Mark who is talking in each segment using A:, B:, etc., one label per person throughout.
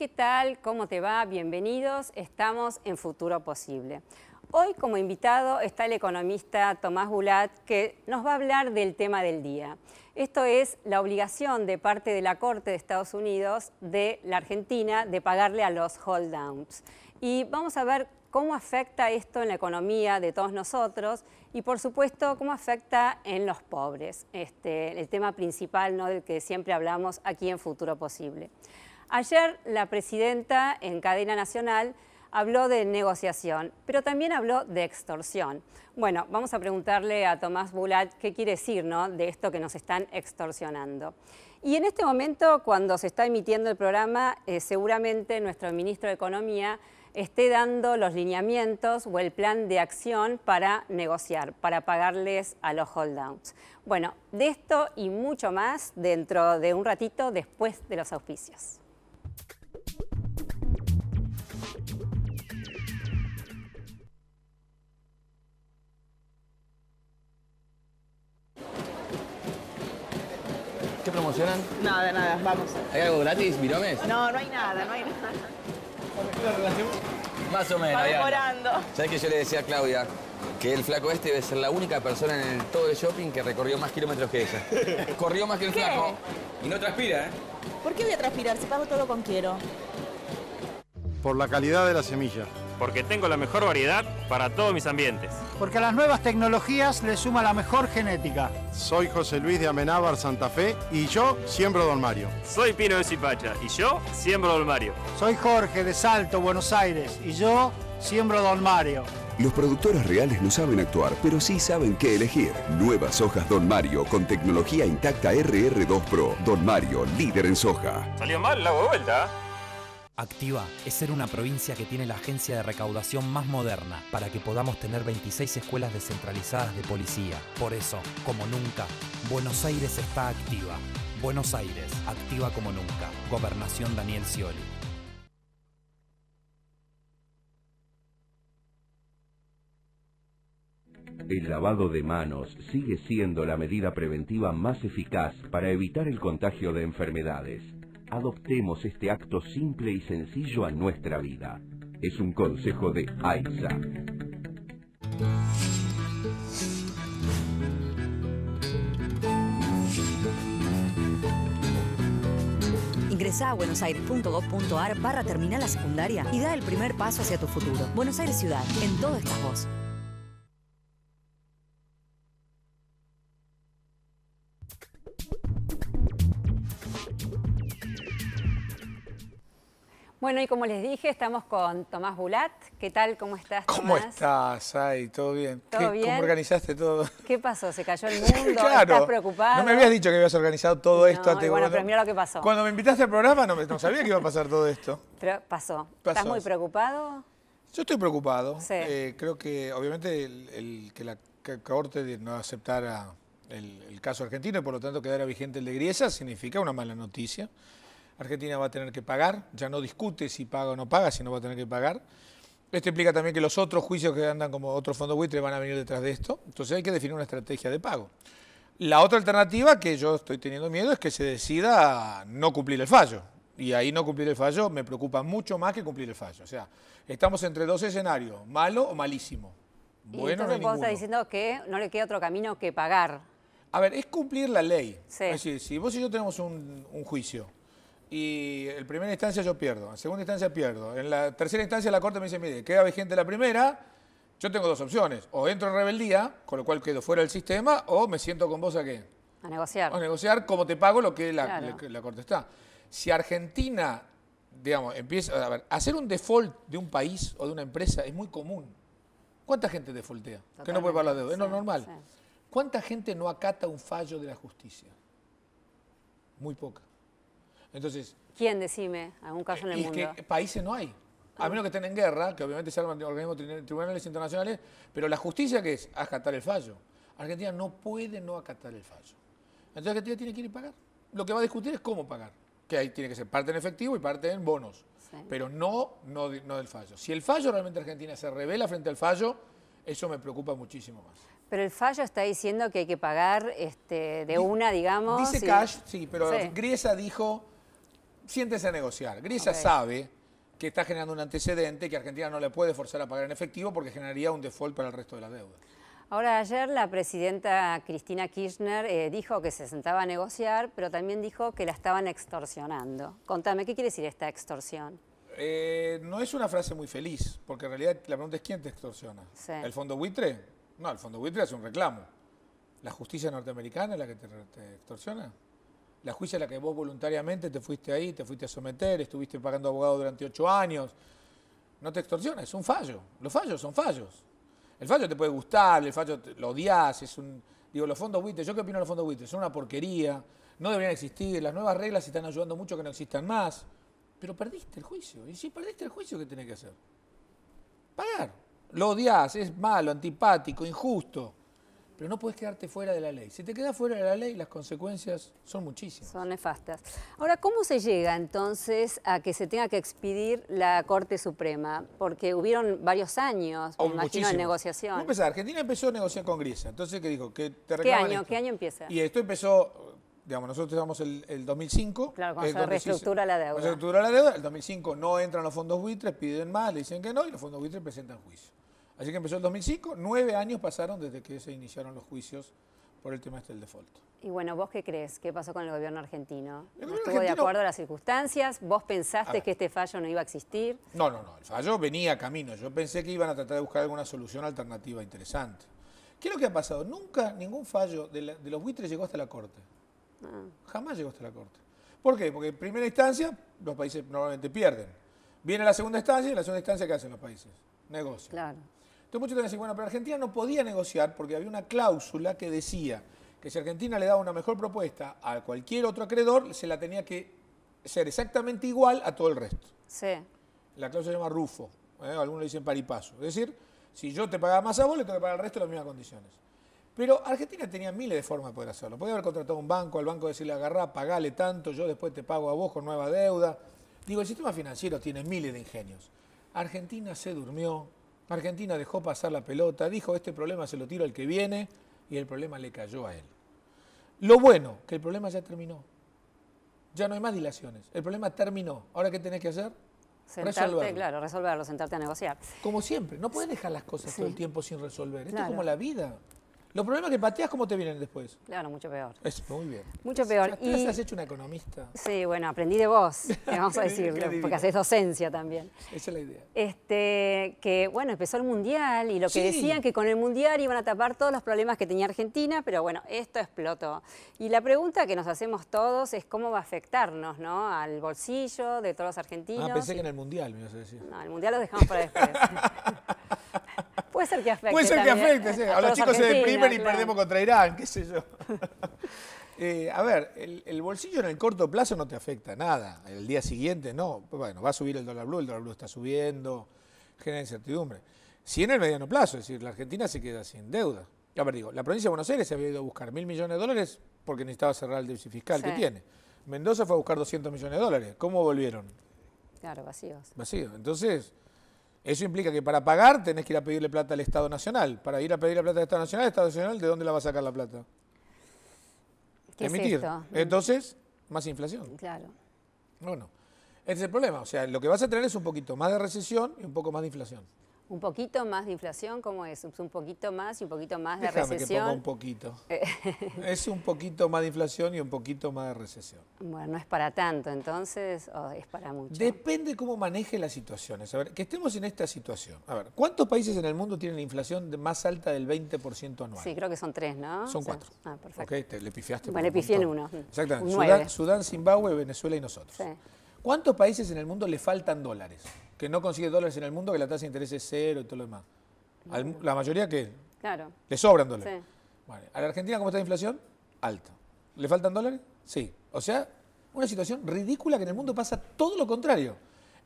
A: ¿qué tal? ¿Cómo te va? Bienvenidos. Estamos en Futuro Posible. Hoy como invitado está el economista Tomás Bulat, que nos va a hablar del tema del día. Esto es la obligación de parte de la Corte de Estados Unidos de la Argentina de pagarle a los hold downs. Y vamos a ver cómo afecta esto en la economía de todos nosotros y, por supuesto, cómo afecta en los pobres. El tema principal, ¿no?, del que siempre hablamos aquí en Futuro Posible. Ayer la presidenta en cadena nacional habló de negociación, pero también habló de extorsión. Bueno, vamos a preguntarle a Tomás Bulat qué quiere decir, ¿no?, de esto que nos están extorsionando. Y en este momento, cuando se está emitiendo el programa, seguramente nuestro ministro de Economía esté dando los lineamientos o el plan de acción para negociar, para pagarles a los hold downs. Bueno, de esto y mucho más dentro de un ratito después de los auspicios.
B: ¿Qué promocionan?
C: Nada, vamos.
B: ¿Hay algo gratis, Viromes?
C: No, no hay nada.
B: Más o menos.
C: Va mejorando.
B: ¿Sabés que yo le decía a Claudia que el flaco este debe ser la única persona en todo el shopping que recorrió más kilómetros que ella? Corrió más que el flaco y no transpira, ¿eh?
C: ¿Por qué voy a transpirar si pago todo con Quiero?
D: Por la calidad de la semilla.
E: Porque tengo la mejor variedad para todos mis ambientes.
F: Porque a las nuevas tecnologías le suma la mejor genética.
D: Soy José Luis de Amenábar, Santa Fe, y yo siembro Don Mario.
E: Soy Pino de Zipacha y yo siembro Don Mario.
F: Soy Jorge de Salto, Buenos Aires, y yo siembro Don Mario.
G: Los productores reales no saben actuar, pero sí saben qué elegir. Nuevas hojas Don Mario con tecnología intacta RR2 Pro. Don Mario, líder en soja.
E: Salió mal, la hago de vuelta.
H: Activa es ser una provincia que tiene la agencia de recaudación más moderna para que podamos tener 26 escuelas descentralizadas de policía. Por eso, como nunca, Buenos Aires está activa. Buenos Aires, activa como nunca. Gobernación Daniel Scioli.
I: El lavado de manos sigue siendo la medida preventiva más eficaz para evitar el contagio de enfermedades. Adoptemos este acto simple y sencillo a nuestra vida. Es un consejo de AISA.
J: Ingresá a buenosaires.gov.ar/terminal la secundaria y da el primer paso hacia tu futuro. Buenos Aires Ciudad, en todo estás vos.
A: Bueno, y como les dije, estamos con Tomás Bulat. ¿Qué tal? ¿Cómo estás, Tomás?
K: ¿Cómo estás, Ay? ¿Todo bien?
A: ¿Todo bien?
K: ¿Cómo organizaste todo?
A: ¿Qué pasó? ¿Se cayó el mundo?
K: Claro.
A: ¿Estás preocupado?
K: No me habías dicho que habías organizado todo esto.
A: Bueno, pero mira lo que pasó.
K: Cuando me invitaste al programa no sabía que iba a pasar todo esto.
A: Pero pasó. ¿Estás muy preocupado?
K: Yo estoy preocupado.
A: Sí.
K: Creo que, obviamente, que la Corte no aceptara el caso argentino y, por lo tanto, quedara vigente el de Griesa significa una mala noticia. Argentina va a tener que pagar, ya no discute si paga o no paga, sino va a tener que pagar. Esto implica también que los otros juicios que andan como otros fondos buitre van a venir detrás de esto. Entonces hay que definir una estrategia de pago. La otra alternativa que yo estoy teniendo miedo es que se decida no cumplir el fallo. Y ahí no cumplir el fallo me preocupa mucho más que cumplir el fallo. O sea, estamos entre dos escenarios, malo o malísimo. Bueno,
A: y entonces vos estás diciendo que no le queda otro camino que pagar.
K: A ver, es cumplir la ley.
A: Sí.
K: Es decir, si vos y yo tenemos un juicio, y en primera instancia yo pierdo, en segunda instancia pierdo, en la tercera instancia la Corte me dice, mire, queda vigente la primera, yo tengo dos opciones, o entro en rebeldía, con lo cual quedo fuera del sistema, o me siento con vos a qué.
A: A negociar.
K: A negociar como te pago lo que
A: Claro.
K: la Corte está. Si Argentina, digamos, empieza, a ver, hacer un default de un país o de una empresa es muy común. ¿Cuánta gente defaultea?
A: Totalmente.
K: Que no puede pagar la deuda, es lo normal.
A: Sí.
K: ¿Cuánta gente no acata un fallo de la justicia? Muy poca. Entonces,
A: ¿Quién, decime? ¿Algún caso en el mundo?
K: Es que países no hay. A menos que estén en guerra, que obviamente se arman organismos tribunales internacionales, pero la justicia, ¿qué es? Acatar el fallo. Argentina no puede no acatar el fallo. Entonces Argentina tiene que ir y pagar. Lo que va a discutir es cómo pagar. Que ahí tiene que ser parte en efectivo y parte en bonos.
A: Sí.
K: Pero no del fallo. Si el fallo realmente Argentina se revela frente al fallo, eso me preocupa muchísimo más.
A: Pero el fallo está diciendo que hay que pagar de una, digamos.
K: Dice Cash, sí, pero
A: Sí.
K: Griesa dijo, siéntese a negociar. Griesa sabe que está generando un antecedente que Argentina no le puede forzar a pagar en efectivo porque generaría un default para el resto de la deuda.
A: Ahora, ayer la presidenta Cristina Kirchner dijo que se sentaba a negociar, pero también dijo que la estaban extorsionando. Contame, ¿qué quiere decir esta extorsión?
K: No es una frase muy feliz, porque en realidad la pregunta es ¿quién te extorsiona?
A: Sí.
K: ¿El fondo buitre? No, el fondo buitre hace un reclamo. ¿La justicia norteamericana es la que te extorsiona? ¿La justicia es la que vos voluntariamente te fuiste ahí, te fuiste a someter, estuviste pagando abogado durante 8 años? No te extorsiona, es un fallo. Los fallos son fallos. El fallo te puede gustar, el fallo lo odias, es un... Digo, los fondos buitres, ¿yo qué opino de los fondos buitres? Son una porquería, no deberían existir, las nuevas reglas están ayudando mucho a que no existan más. Pero perdiste el juicio. Y si perdiste el juicio, ¿qué tenés que hacer? Pagar. Lo odias, es malo, antipático, injusto. Pero no puedes quedarte fuera de la ley. Si te quedas fuera de la ley, las consecuencias son muchísimas.
A: Son nefastas. Ahora, ¿cómo se llega entonces a que se tenga que expedir la Corte Suprema? Porque hubieron varios años, me imagino, de negociación.
K: ¿Cómo empezar? Argentina empezó a negociar con Griesa. Entonces, ¿qué dijo? Que te
A: ¿Qué
K: reclaman
A: año?
K: esto.
A: ¿Qué año empieza?
K: Y esto empezó, digamos, nosotros estamos el 2005.
A: Claro, cuando se reestructura la deuda.
K: Cuando se reestructura la deuda, el 2005 no entran los fondos buitres, piden más, le dicen que no, y los fondos buitres presentan juicio. Así que empezó el 2005, 9 años pasaron desde que se iniciaron los juicios por el tema del default.
A: Y bueno, ¿vos qué crees? ¿Qué pasó con el gobierno argentino?
K: El
A: ¿No
K: gobierno
A: estuvo de
K: argentino...
A: acuerdo a las circunstancias? ¿Vos pensaste que este fallo no iba a existir?
K: No, el fallo venía a camino. Yo pensé que iban a tratar de buscar alguna solución alternativa interesante. ¿Qué es lo que ha pasado? Nunca ningún fallo de los buitres llegó hasta la Corte. Jamás llegó hasta la Corte. ¿Por qué? Porque en primera instancia los países normalmente pierden. Viene la segunda instancia y en la segunda instancia ¿qué hacen los países? Negocian.
A: Claro.
K: Entonces muchos te dicen, bueno, pero Argentina no podía negociar porque había una cláusula que decía que si Argentina le daba una mejor propuesta a cualquier otro acreedor, se la tenía que ser exactamente igual a todo el resto.
A: Sí.
K: La cláusula se llama RUFO, algunos le dicen paripaso. Es decir, si yo te pagaba más a vos, le tengo que pagar al resto en las mismas condiciones. Pero Argentina tenía miles de formas de poder hacerlo. Podía haber contratado a un banco, al banco decirle, agarrá, pagale tanto, yo después te pago a vos con nueva deuda. Digo, el sistema financiero tiene miles de ingenios. Argentina se durmió, Argentina dejó pasar la pelota, dijo, este problema se lo tiro al que viene, y el problema le cayó a él. Lo bueno, que el problema ya terminó. Ya no hay más dilaciones. El problema terminó. ¿Ahora qué tenés que hacer?
A: Sentarte, claro, resolverlo, sentarte a negociar.
K: Como siempre, no puedes dejar las cosas todo el tiempo sin resolver. Esto
A: Claro.
K: es como la vida. Los problemas que pateas, ¿cómo te vienen después?
A: Claro, mucho peor.
K: Es muy bien.
A: Mucho peor.
K: ¿Te has hecho una economista?
A: Sí, bueno, aprendí de vos, vamos a
K: Qué
A: decirlo,
K: divino.
A: porque haces docencia también.
K: Esa es la idea.
A: Que bueno, empezó el Mundial y lo que
K: Sí.
A: decían que con el Mundial iban a tapar todos los problemas que tenía Argentina, pero bueno, esto explotó. Y la pregunta que nos hacemos todos es cómo va a afectarnos, ¿no? Al bolsillo de todos los argentinos.
K: Pensé que en el Mundial me ibas a decir.
A: No, el Mundial lo dejamos para después. Puede ser que afecte.
K: Puede ser que
A: también
K: afecte, sí.
A: a
K: A los
A: todos
K: chicos se
A: argentinos,
K: deprimen y
A: claro.
K: perdemos contra Irán, qué sé yo. A ver, el bolsillo en el corto plazo no te afecta nada. El día siguiente no. Bueno, va a subir el dólar blue está subiendo, genera incertidumbre. Sí en el mediano plazo, es decir, la Argentina se queda sin deuda. A ver, digo, la provincia de Buenos Aires se había ido a buscar 1.000 millones de dólares porque necesitaba cerrar el déficit fiscal que tiene. Mendoza fue a buscar 200 millones de dólares. ¿Cómo volvieron?
A: Claro, vacíos.
K: Vacíos. Entonces, eso implica que para pagar tenés que ir a pedirle plata al Estado Nacional. Para ir a pedirle plata al Estado Nacional, ¿el Estado Nacional de dónde la va a sacar la plata?
A: ¿Qué es
K: Emitir.
A: esto?
K: Entonces, más inflación.
A: Claro.
K: Bueno, ese es el problema. O sea, lo que vas a tener es un poquito más de recesión y un poco más de inflación.
A: Un poquito más de inflación, ¿cómo es? Un poquito más y un poquito más de
K: Déjame
A: recesión.
K: que ponga un poquito. Es un poquito más de inflación y un poquito más de recesión.
A: Bueno, no es para tanto, entonces, o es para mucho.
K: Depende cómo maneje las situaciones. A ver, que estemos en esta situación. A ver, ¿cuántos países en el mundo tienen la inflación más alta del 20% anual?
A: Sí, creo que son 3, ¿no?
K: Son 4.
A: Ah, perfecto.
K: Ok, le pifiaste.
A: Bueno, le pifié en uno.
K: Exactamente.
A: Un 9.
K: Sudán, Zimbabue, Venezuela y nosotros.
A: Sí.
K: ¿Cuántos países en el mundo le faltan dólares? Que no consigue dólares en el mundo, que la tasa de interés es 0 y todo lo demás. La mayoría que
A: Claro.
K: le sobran dólares.
A: Sí.
K: Bueno, ¿a la Argentina cómo está la inflación? Alta. ¿Le faltan dólares? Sí. O sea, una situación ridícula que en el mundo pasa todo lo contrario.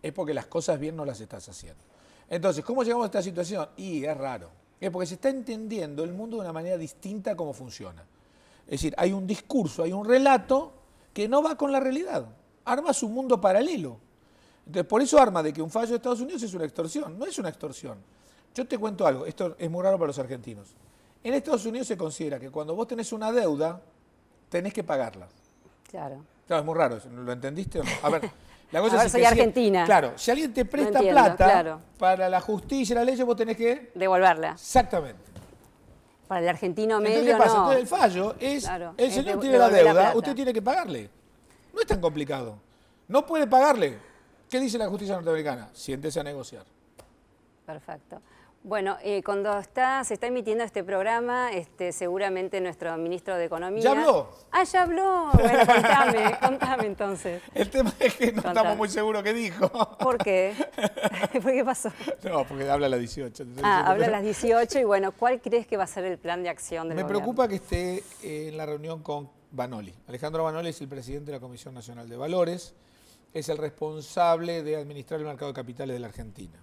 K: Es porque las cosas bien no las estás haciendo. Entonces, ¿cómo llegamos a esta situación? Y es raro. Es porque se está entendiendo el mundo de una manera distinta a cómo funciona. Es decir, hay un discurso, hay un relato que no va con la realidad. Armas un mundo paralelo. Entonces, por eso arma de que un fallo de Estados Unidos es una extorsión. No es una extorsión. Yo te cuento algo, esto es muy raro para los argentinos. En Estados Unidos se considera que cuando vos tenés una deuda, tenés que pagarla.
A: Claro.
K: Claro, es muy raro, ¿lo entendiste o no? A ver, la cosa
A: A ver,
K: es
A: soy
K: que
A: argentina.
K: claro, si alguien te presta
A: entiendo,
K: plata
A: claro.
K: para la justicia y la ley, vos tenés que...
A: Devolverla.
K: Exactamente.
A: Para el argentino
K: Entonces,
A: medio
K: ¿qué pasa?
A: no.
K: Entonces el fallo es,
A: Claro,
K: el
A: es
K: señor
A: de-
K: tiene la
A: devolver la
K: deuda,
A: plata.
K: usted tiene que pagarle. No es tan complicado. No puede pagarle. ¿Qué dice la justicia norteamericana? Siéntese a negociar.
A: Perfecto. Bueno, cuando se está emitiendo este programa, seguramente nuestro ministro de Economía...
K: ¿Ya habló?
A: Ah, ya habló. Bueno, contame entonces.
K: El tema es que no
A: Contame.
K: estamos muy seguros qué dijo.
A: ¿Por qué? ¿Por qué pasó?
K: No, porque habla a las 18. te estoy
A: Ah,
K: diciendo,
A: habla a
K: pero
A: las 18 y bueno, ¿cuál crees que va a ser el plan de acción del
K: me
A: gobierno?
K: preocupa que esté en la reunión con Vanoli. Alejandro Vanoli es el presidente de la Comisión Nacional de Valores, es el responsable de administrar el mercado de capitales de la Argentina.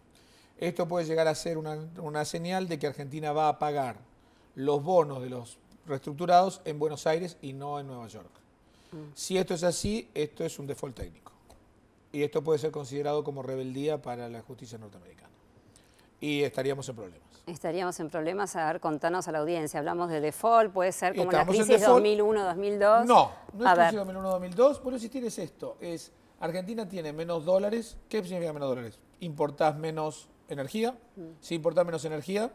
K: Esto puede llegar a ser una señal de que Argentina va a pagar los bonos de los reestructurados en Buenos Aires y no en Nueva York. Si esto es así, esto es un default técnico. Y esto puede ser considerado como rebeldía para la justicia norteamericana. Y estaríamos en problemas.
A: Estaríamos en problemas. A ver, contanos a la audiencia. Hablamos de default, puede ser como la
K: Estamos en
A: crisis
K: default.
A: 2001-2002.
K: No, no
A: A
K: es
A: ver,
K: crisis 2001-2002, por existir es esto. Argentina tiene menos dólares. ¿Qué significa menos dólares? Importás menos energía. Si importás menos energía,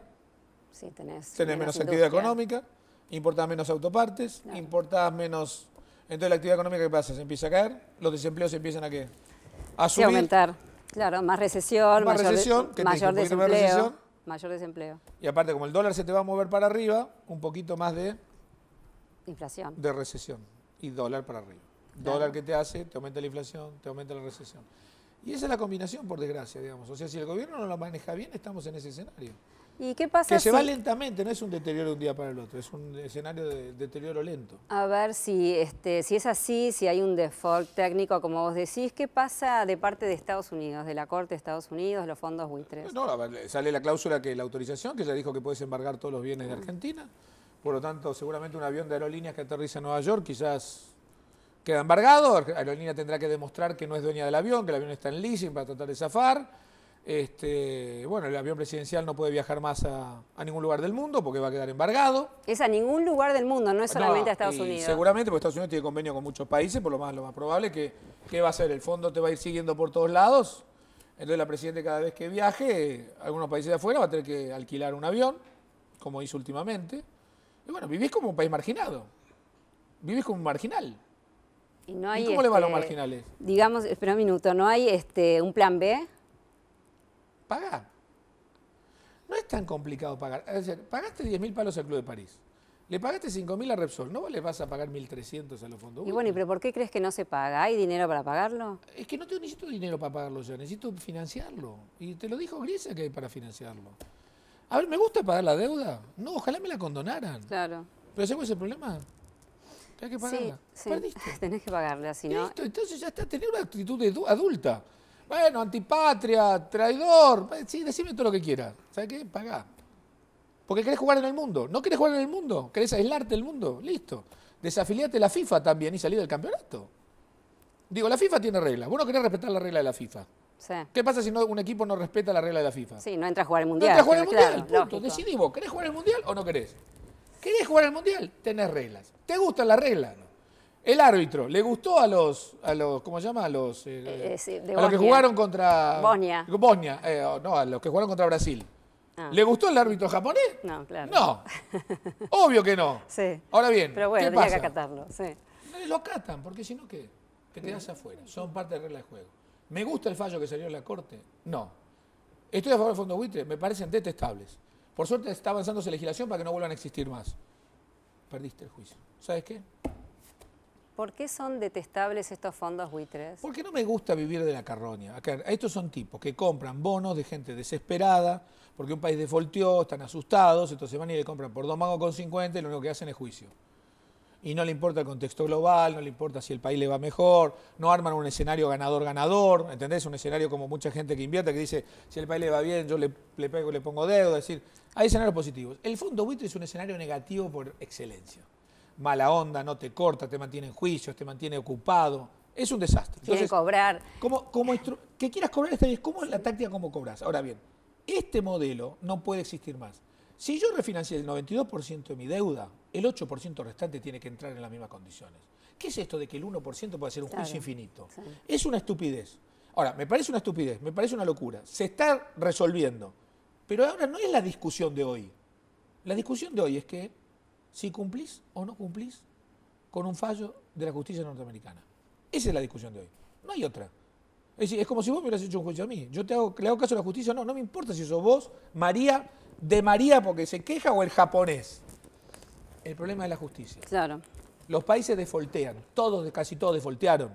A: sí, tenés
K: menos actividad
A: industria.
K: económica, importás menos autopartes,
A: Claro.
K: importás menos... Entonces la actividad económica, ¿qué pasa? Se empieza a caer, los desempleos se empiezan a
A: Sí,
K: subir.
A: aumentar. Claro, más recesión,
K: Más recesión, ¿qué te
A: mayor
K: dije? Un poquito más de
A: desempleo.
K: recesión.
A: Mayor desempleo.
K: Y aparte, como el dólar se te va a mover para arriba, un poquito más de
A: Inflación.
K: recesión y dólar para arriba.
A: Claro.
K: Dólar que te hace, te aumenta la inflación, te aumenta la recesión. Y esa es la combinación, por desgracia, digamos. O sea, si el gobierno no lo maneja bien, estamos en ese escenario.
A: ¿Y qué pasa
K: Que se va
A: si-
K: lentamente, no es un deterioro de un día para el otro, es un escenario de deterioro lento.
A: A ver si es así, si hay un default técnico, como vos decís, ¿qué pasa de parte de Estados Unidos, de la Corte de Estados Unidos, los fondos buitres?
K: No, a ver, sale la cláusula que la autorización, que ya dijo que puedes embargar todos los bienes de Argentina. Por lo tanto, seguramente un avión de aerolíneas que aterriza en Nueva York quizás queda embargado. La aerolínea tendrá que demostrar que no es dueña del avión, que el avión está en leasing para tratar de zafar. Bueno, el avión presidencial no puede viajar más a ningún lugar del mundo porque va a quedar embargado.
A: Es a ningún lugar del mundo, no es solamente
K: No,
A: a Estados
K: y
A: Unidos.
K: seguramente, porque Estados Unidos tiene convenio con muchos países, por lo más probable que ¿qué va a hacer? El fondo te va a ir siguiendo por todos lados. Entonces la presidenta cada vez que viaje, algunos países de afuera va a tener que alquilar un avión, como hizo últimamente. Y bueno, vivís como un país marginado. Vivís como un marginal.
A: Y, no hay,
K: ¿Y cómo le va a los marginales?
A: Digamos, espera un minuto, ¿no hay un plan B?
K: Pagá. No es tan complicado pagar. Es decir, pagaste 10.000 palos al Club de París. Le pagaste 5.000 a Repsol. ¿No le vas a pagar 1.300 a los fondos?
A: Y bueno, ¿pero por qué crees que no se paga? ¿Hay dinero para pagarlo?
K: Es que no necesito dinero para pagarlo yo, necesito financiarlo. Y te lo dijo Griesa que hay para financiarlo. A ver, ¿me gusta pagar la deuda? No, ojalá me la condonaran.
A: Claro.
K: ¿Pero sabes el problema? Que hay que pagarla.
A: Sí,
K: Perdiste.
A: tenés que pagarla, si no...
K: Listo, entonces ya está, tenés una actitud adulta. Bueno, antipatria, traidor, sí, decime todo lo que quieras. ¿Sabes qué? Pagá. Porque querés jugar en el mundo. ¿No querés jugar en el mundo? ¿Querés aislarte del mundo? Listo. Desafiliate de la FIFA también y salir del campeonato. Digo, la FIFA tiene reglas. Vos no querés respetar la regla de la FIFA.
A: Sí.
K: ¿Qué pasa si un equipo no respeta la regla de la FIFA?
A: Sí, no entra a jugar el
K: No
A: Mundial.
K: entra a jugar el
A: pero
K: Mundial,
A: claro,
K: punto.
A: lógico.
K: Decidí vos, ¿querés jugar el Mundial o no querés? ¿Querés jugar el Mundial? Tenés reglas. ¿Te gustan las reglas? No. El árbitro, ¿le gustó a los ¿cómo se llama? A los,
A: sí, de
K: a los que
A: Bosnia.
K: jugaron contra...
A: Bosnia.
K: Bosnia, no, a los que jugaron contra Brasil.
A: Ah.
K: ¿Le gustó el árbitro japonés?
A: No, claro.
K: No. Obvio que no.
A: Sí.
K: Ahora bien,
A: Pero bueno,
K: ¿qué
A: tenía
K: pasa?
A: que acatarlo, sí.
K: No lo acatan, porque si no, ¿qué? Te quedás afuera. Son parte de la regla de juego. ¿Me gusta el fallo que salió en la Corte? No. ¿Estoy a favor del fondo buitre? Me parecen detestables. Por suerte está avanzándose legislación para que no vuelvan a existir más. Perdiste el juicio. ¿Sabes qué?
A: ¿Por qué son detestables estos fondos buitres?
K: Porque no me gusta vivir de la carroña. Acá, estos son tipos que compran bonos de gente desesperada, porque un país defaulteó, están asustados, entonces van y le compran por 2 mangos con 50 y lo único que hacen es juicio. Y no le importa el contexto global, no le importa si el país le va mejor, no arman un escenario ganador-ganador, ¿entendés? Un escenario como mucha gente que invierte, que dice, si el país le va bien, yo le pego y le pongo deuda, es decir, hay escenarios positivos. El fondo buitre es un escenario negativo por excelencia. Mala onda, no te corta, te mantiene en juicios, te mantiene ocupado. Es un desastre.
A: Quieren cobrar.
K: Que quieras cobrar está bien. ¿Cómo es la táctica como cobras? Ahora bien, este modelo no puede existir más. Si yo refinancié el 92% de mi deuda, el 8% restante tiene que entrar en las mismas condiciones. ¿Qué es esto de que el 1% puede ser un juicio infinito?
A: Sí.
K: Es una estupidez. Ahora, me parece una estupidez, me parece una locura. Se está resolviendo. Pero ahora no es la discusión de hoy. La discusión de hoy es que si cumplís o no cumplís con un fallo de la justicia norteamericana. Esa es la discusión de hoy. No hay otra. Es decir, es como si vos me hubieras hecho un juicio a mí. Yo le hago caso a la justicia, no me importa si sos vos, María, de María porque se queja o el japonés. El problema es la justicia.
A: Claro.
K: Los países defoltean, casi todos defoltearon.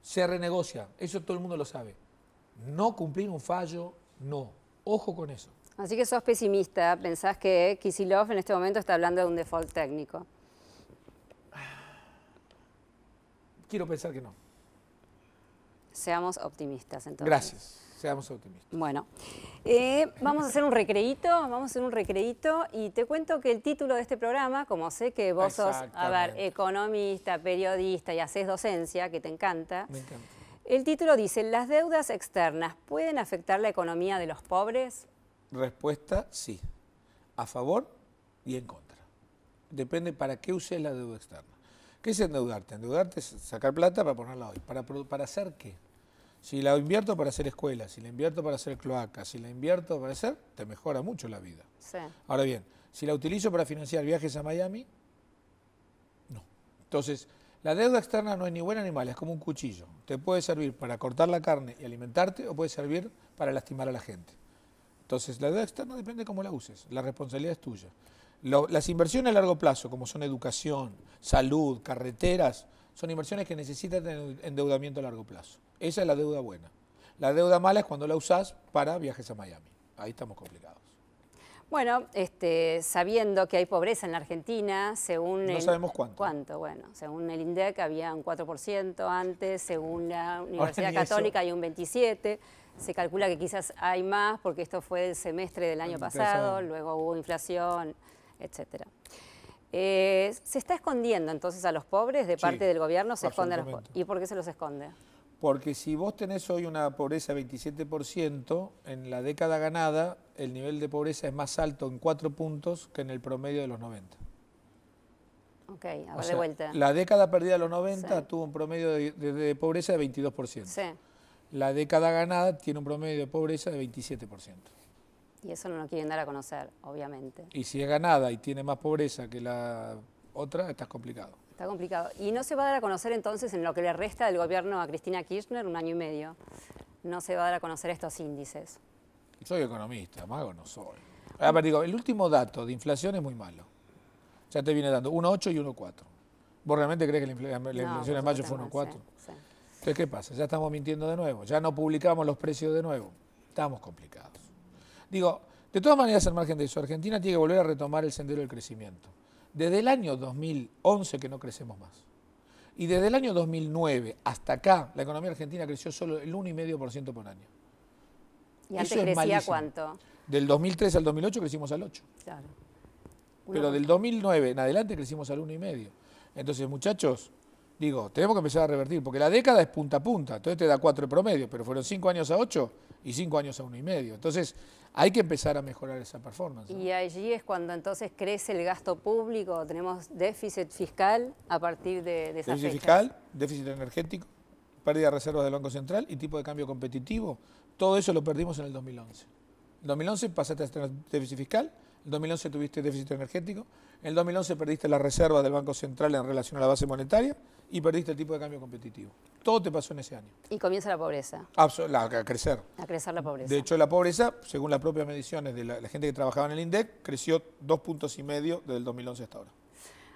K: Se renegocia, eso todo el mundo lo sabe. No cumplir un fallo, no. Ojo con eso.
A: Así que sos pesimista, pensás que Kicillof en este momento está hablando de un default técnico.
K: Quiero pensar que no.
A: Seamos optimistas, entonces.
K: Gracias, seamos optimistas.
A: Bueno, vamos a hacer un recreíto, y te cuento que el título de este programa, como sé que vos sos, economista, periodista y haces docencia, que te encanta.
K: Me encanta.
A: El título dice, ¿las deudas externas pueden afectar la economía de los pobres?
K: Respuesta, sí. A favor y en contra. Depende para qué uses la deuda externa. ¿Qué es endeudarte? Endeudarte es sacar plata para ponerla hoy. ¿Para hacer qué? Si la invierto para hacer escuelas, si la invierto para hacer cloacas, si la invierto para hacer, te mejora mucho la vida.
A: Sí.
K: Ahora bien, si la utilizo para financiar viajes a Miami, no. Entonces, la deuda externa no es ni buena ni mala, es como un cuchillo. Te puede servir para cortar la carne y alimentarte o puede servir para lastimar a la gente. Entonces, la deuda externa depende de cómo la uses, la responsabilidad es tuya. Las inversiones a largo plazo, como son educación, salud, carreteras, son inversiones que necesitan endeudamiento a largo plazo. Esa es la deuda buena. La deuda mala es cuando la usás para viajes a Miami. Ahí estamos complicados.
A: Bueno, sabiendo que hay pobreza en la Argentina, según
K: no sabemos cuánto.
A: ¿Cuánto? Bueno, según el INDEC había un 4% antes, según la Universidad Católica hay un 27%. Se calcula que quizás hay más porque esto fue el semestre del año pasado, luego hubo inflación, etc. ¿Se está escondiendo entonces a los pobres de parte del gobierno? ¿Se esconde a los pobres? ¿Y por qué se los esconde?
K: Porque si vos tenés hoy una pobreza de 27%, en la década ganada el nivel de pobreza es más alto en 4 puntos que en el promedio de los 90.
A: Ok, a ver de vuelta.
K: La década perdida de los 90 tuvo un promedio de pobreza de 22%.
A: Sí.
K: La década ganada tiene un promedio de pobreza de 27%.
A: Y eso no lo quieren dar a conocer, obviamente.
K: Y si es ganada y tiene más pobreza que la otra, estás complicado.
A: Está complicado. ¿Y no se va a dar a conocer entonces en lo que le resta del gobierno a Cristina Kirchner, 1 año y medio? ¿No se va a dar a conocer estos índices?
K: Soy economista, mago no soy. A ver, digo, el último dato de inflación es muy malo. Ya te viene dando 1,8 y 1,4. ¿Vos realmente crees que la inflación en mayo fue 1,4?
A: Sí.
K: Entonces, ¿qué pasa? Ya estamos mintiendo de nuevo, ya no publicamos los precios de nuevo. Estamos complicados. Digo, de todas maneras, al margen de eso, Argentina tiene que volver a retomar el sendero del crecimiento. Desde el año 2011 que no crecemos más. Y desde el año 2009 hasta acá, la economía argentina creció solo el 1,5% por año.
A: ¿Y antes crecía cuánto?
K: Del 2003 al 2008 crecimos al 8%.
A: Claro.
K: Pero del 2009 en adelante crecimos al 1,5%. Entonces, muchachos, digo, tenemos que empezar a revertir, porque la década es punta a punta, entonces te da 4 de promedio, pero fueron 5 años a 8 y 5 años a 1,5. Entonces, hay que empezar a mejorar esa performance, ¿no?
A: Y allí es cuando entonces crece el gasto público, tenemos déficit fiscal a partir de esas
K: déficit
A: fechas.
K: Fiscal, déficit energético, pérdida de reservas del Banco Central y tipo de cambio competitivo. Todo eso lo perdimos en el 2011. En el 2011 pasaste a tener déficit fiscal, en el 2011 tuviste déficit energético, en el 2011 perdiste las reservas del Banco Central en relación a la base monetaria y perdiste el tipo de cambio competitivo. Todo te pasó en ese año.
A: Y comienza la pobreza.
K: A crecer.
A: A crecer la pobreza.
K: De hecho, la pobreza, según las propias mediciones de la gente que trabajaba en el INDEC, creció 2,5 puntos desde el 2011 hasta ahora.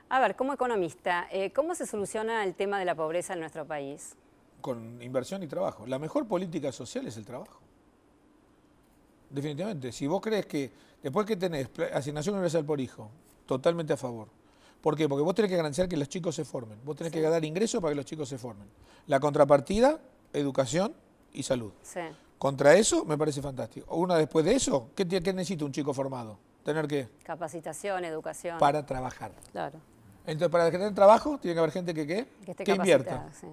A: A ver, como economista, ¿cómo se soluciona el tema de la pobreza en nuestro país?
K: Con inversión y trabajo. La mejor política social es el trabajo. Definitivamente. Si vos crees que después que tenés asignación universal por hijo, totalmente a favor. ¿Por qué? Porque vos tenés que garantizar que los chicos se formen. Vos tenés que dar ingresos para que los chicos se formen. La contrapartida, educación y salud.
A: Sí.
K: Contra eso me parece fantástico. Una después de eso, ¿qué necesita un chico formado? Tener que...
A: Capacitación, educación.
K: Para trabajar.
A: Claro.
K: Entonces, para tener trabajo, tiene que haber gente que
A: esté
K: invierta.
A: Sí.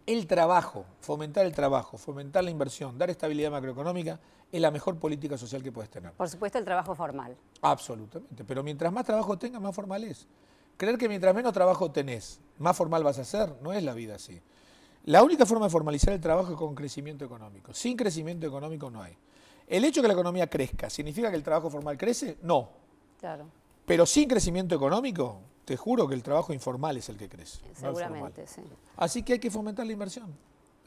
K: El trabajo, fomentar la inversión, dar estabilidad macroeconómica, es la mejor política social que puedes tener.
A: Por supuesto, el trabajo formal.
K: Absolutamente. Pero mientras más trabajo tengas, más formal es. Creer que mientras menos trabajo tenés, más formal vas a ser, no es la vida así. La única forma de formalizar el trabajo es con crecimiento económico. Sin crecimiento económico no hay. ¿El hecho de que la economía crezca significa que el trabajo formal crece? No.
A: Claro.
K: Pero sin crecimiento económico, te juro que el trabajo informal es el que crece.
A: Seguramente,
K: no el formal.
A: sí.
K: Así que hay que fomentar la inversión.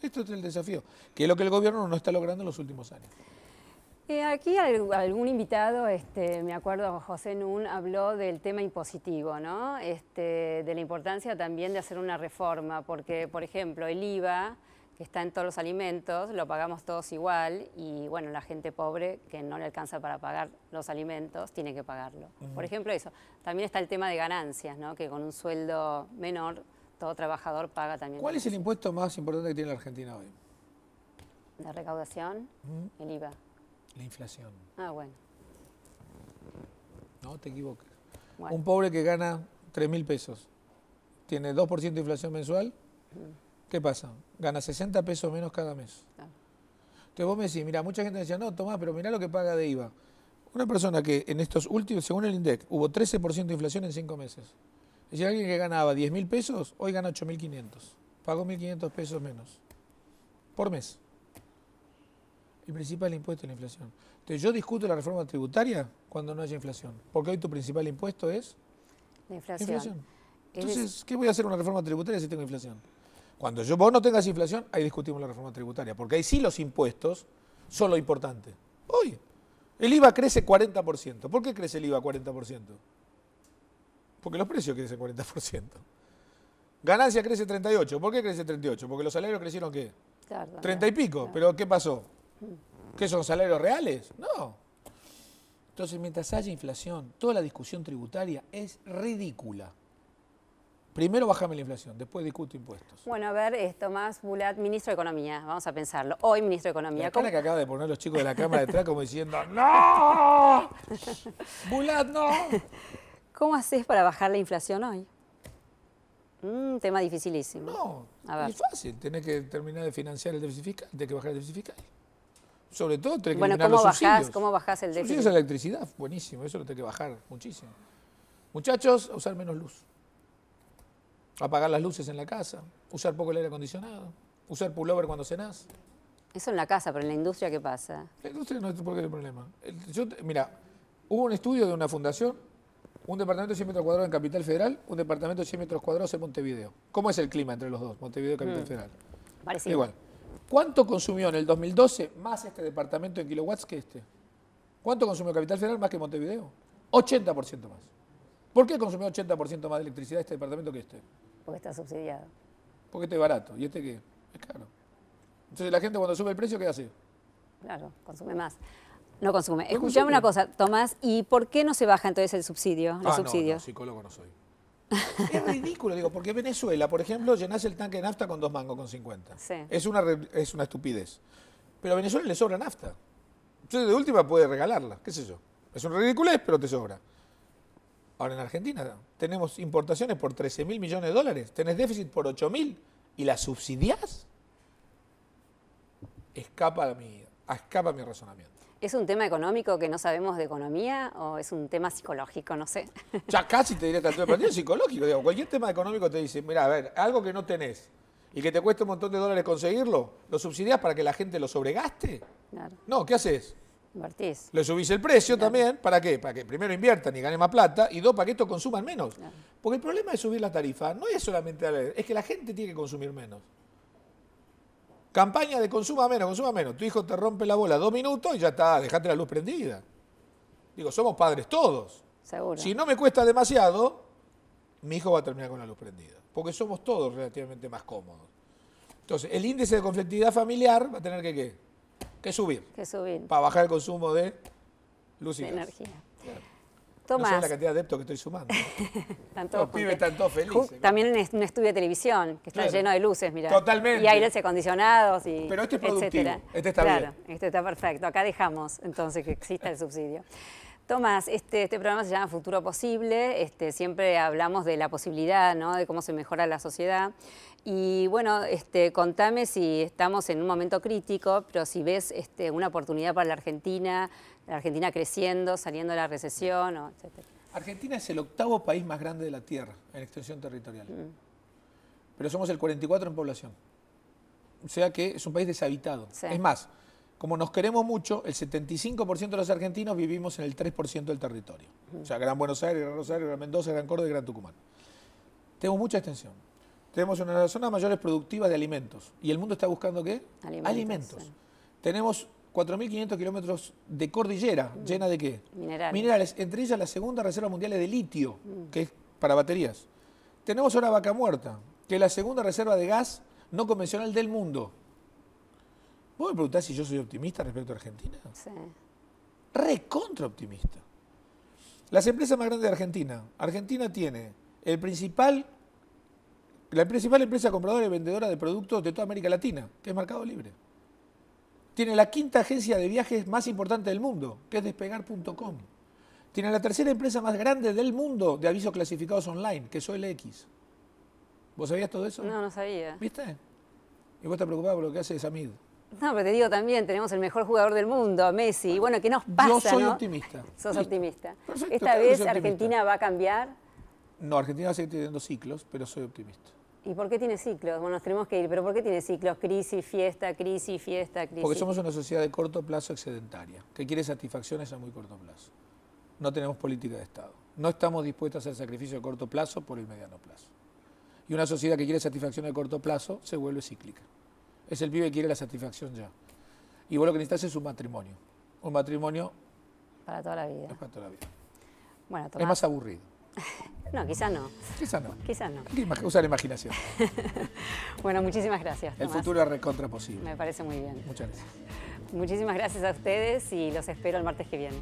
K: Esto es el desafío, que es lo que el gobierno no está logrando en los últimos años.
A: Aquí algún invitado, me acuerdo, José Nun, habló del tema impositivo, ¿no? De la importancia también de hacer una reforma, porque, por ejemplo, el IVA, que está en todos los alimentos, lo pagamos todos igual, y bueno, la gente pobre que no le alcanza para pagar los alimentos, tiene que pagarlo. Por ejemplo, eso. También está el tema de ganancias, ¿no? Que con un sueldo menor, todo trabajador paga también.
K: ¿Cuál es el impuesto más importante que tiene la Argentina hoy?
A: La recaudación, el IVA.
K: La inflación.
A: Ah, bueno.
K: No te equivoques.
A: Bueno.
K: Un pobre que gana 3.000 pesos, tiene 2% de inflación mensual, ¿qué pasa? Gana 60 pesos menos cada mes.
A: Claro.
K: Entonces vos me decís, mira, mucha gente decía, no, Tomás, pero mirá lo que paga de IVA. Una persona que en estos últimos, según el INDEC, hubo 13% de inflación en 5 meses. Es decir, alguien que ganaba 10.000 pesos, hoy gana 8.500. Pagó 1.500 pesos menos por mes. El principal impuesto es la inflación. Entonces yo discuto la reforma tributaria cuando no haya inflación, porque hoy tu principal impuesto es
A: la inflación.
K: Entonces, ¿qué voy a hacer una reforma tributaria si tengo inflación? Cuando vos no tengas inflación, ahí discutimos la reforma tributaria, porque ahí sí los impuestos son lo importante. Hoy, el IVA crece 40%. ¿Por qué crece el IVA 40%? Porque los precios crecen 40%. Ganancia crece 38%. ¿Por qué crece 38%? Porque los salarios crecieron, ¿qué?
A: Claro,
K: 30 y pico. Claro. ¿Pero qué pasó? ¿Qué son salarios reales? No. Entonces, mientras haya inflación, toda la discusión tributaria es ridícula. Primero bajame la inflación, después discuto impuestos.
A: Bueno, a ver, Tomás Bulat, ministro de Economía, vamos a pensarlo. Hoy, ministro de Economía.
K: La cara que acaba de poner los chicos de la cámara detrás como diciendo ¡no! ¡Bulat, no!
A: ¿Cómo haces para bajar la inflación hoy? Un tema dificilísimo.
K: No, es fácil. Tenés que terminar de financiar el déficit fiscal, tenés que bajar el déficit fiscal. Sobre todo tenés que eliminar los subsidios.
A: ¿Cómo bajás el déficit?
K: Subsidios a la electricidad, buenísimo, eso lo tenés que bajar muchísimo. Muchachos, a usar menos luz. Apagar las luces en la casa, usar poco el aire acondicionado, usar pullover cuando cenás.
A: Eso en la casa, pero en la industria, ¿qué pasa?
K: La industria no es porque el problema. Mira, hubo un estudio de una fundación, un departamento de 100 metros cuadrados en Capital Federal, un departamento de 100 metros cuadrados en Montevideo. ¿Cómo es el clima entre los dos, Montevideo y Capital Federal?
A: Parecido.
K: Igual. ¿Cuánto consumió en el 2012 más este departamento en kilowatts que este? ¿Cuánto consumió Capital Federal más que Montevideo? 80% más. ¿Por qué consumió 80% más de electricidad este departamento que este?
A: Porque está subsidiado.
K: Porque este es barato y este ¿qué? Es caro. Entonces la gente cuando sube el precio, ¿qué hace?
A: Claro, consume más. No consume. Escuchame una cosa, Tomás, ¿y por qué no se baja entonces el subsidio? Los subsidios.
K: No, psicólogo no soy. Es ridículo, digo, porque Venezuela, por ejemplo, llenás el tanque de nafta con 2 mangos con 50.
A: Sí.
K: Es una estupidez. Pero a Venezuela le sobra nafta. Entonces de última puede regalarla, qué sé yo. Es una ridiculez, pero te sobra. Ahora en Argentina tenemos importaciones por 13.000 millones de dólares, tenés déficit por 8.000 y las subsidiás. Escapa mi razonamiento.
A: ¿Es un tema económico que no sabemos de economía o es un tema psicológico? No sé.
K: Ya casi te diría tanto de partido psicológico. Digo, cualquier tema económico te dice, mira, a ver, algo que no tenés y que te cuesta un montón de dólares conseguirlo, ¿lo subsidiás para que la gente lo sobregaste?
A: Claro.
K: No, ¿qué haces?
A: Invertís.
K: Le subís el precio también, ¿para qué? Para que primero inviertan y ganen más plata y dos, para que estos consuman menos. Claro. Porque el problema de subir la tarifa no es solamente, es que la gente tiene que consumir menos. Campaña de consuma menos, consuma menos. Tu hijo te rompe la bola 2 minutos y ya está, dejate la luz prendida. Digo, somos padres todos.
A: Seguro.
K: Si no me cuesta demasiado, mi hijo va a terminar con la luz prendida. Porque somos todos relativamente más cómodos. Entonces, el índice de conflictividad familiar va a tener que subir.
A: Que subir.
K: Para bajar el consumo de luz y gas.
A: Energía.
K: Claro.
A: Tomás.
K: No sé la cantidad de adeptos que estoy sumando.
A: Los
K: pibes están todos felices.
A: También en un estudio de televisión, que está lleno de luces, mirá.
K: Totalmente.
A: Y aires acondicionados y
K: pero este es productivo,
A: etcétera.
K: Este está bien.
A: Este está perfecto. Acá dejamos entonces que exista el subsidio. Tomás, este programa se llama Futuro Posible. Siempre hablamos de la posibilidad, ¿no?, de cómo se mejora la sociedad. Y bueno, contame si estamos en un momento crítico, pero si ves una oportunidad para la Argentina creciendo, saliendo de la recesión, etcétera.
K: Argentina es el 8º país más grande de la Tierra en extensión territorial. Pero somos el 44 en población. O sea que es un país deshabitado.
A: Sí.
K: Es más, como nos queremos mucho, el 75% de los argentinos vivimos en el 3% del territorio. O sea, Gran Buenos Aires, Gran Rosario, Gran Mendoza, Gran Córdoba y Gran Tucumán. Tenemos mucha extensión. Tenemos una de las zonas mayores productivas de alimentos. ¿Y el mundo está buscando qué? Alimentos. Sí. Tenemos 4.500 kilómetros de cordillera, ¿llena de qué? Minerales. Entre ellas la segunda reserva mundial de litio, que es para baterías. Tenemos ahora Vaca Muerta, que es la segunda reserva de gas no convencional del mundo. ¿Vos me preguntás si yo soy optimista respecto a Argentina?
A: Sí.
K: Recontra optimista. Las empresas más grandes de Argentina. Argentina tiene la principal empresa compradora y vendedora de productos de toda América Latina, que es Mercado Libre. Tiene la 5ª agencia de viajes más importante del mundo, que es Despegar.com. Tiene la 3ª empresa más grande del mundo de avisos clasificados online, que es OLX. ¿Vos sabías todo eso?
A: No, no sabía.
K: ¿Viste? Y vos te preocupás por lo que hace Samid.
A: No, pero te digo también, tenemos el mejor jugador del mundo, Messi. Y bueno, ¿qué nos pasa?
K: Yo soy
A: ¿no?
K: optimista.
A: Sos
K: Listo.
A: optimista.
K: Perfecto,
A: ¿Esta
K: claro que
A: vez
K: soy optimista.
A: Argentina va a cambiar?
K: No, Argentina va a seguir teniendo ciclos, pero soy optimista.
A: ¿Y por qué tiene ciclos? Bueno, nos tenemos que ir, pero ¿por qué tiene ciclos? Crisis, fiesta, crisis, fiesta, crisis.
K: Porque somos una sociedad de corto plazo excedentaria, que quiere satisfacciones a muy corto plazo. No tenemos política de Estado. No estamos dispuestos a hacer sacrificio de corto plazo por el mediano plazo. Y una sociedad que quiere satisfacción de corto plazo se vuelve cíclica. Es el pibe que quiere la satisfacción ya. Y vos lo que necesitas es un matrimonio. Un matrimonio
A: para toda la vida.
K: Es para toda la vida.
A: Bueno, Tomás.
K: Es más aburrido.
A: No, quizá no.
K: Quizá no.
A: Quizá no.
K: Hay que usar imaginación.
A: Bueno, muchísimas gracias,
K: El
A: Tomás.
K: futuro es recontra posible.
A: Me parece muy bien.
K: Muchas gracias.
A: Muchísimas gracias a ustedes y los espero el martes que viene.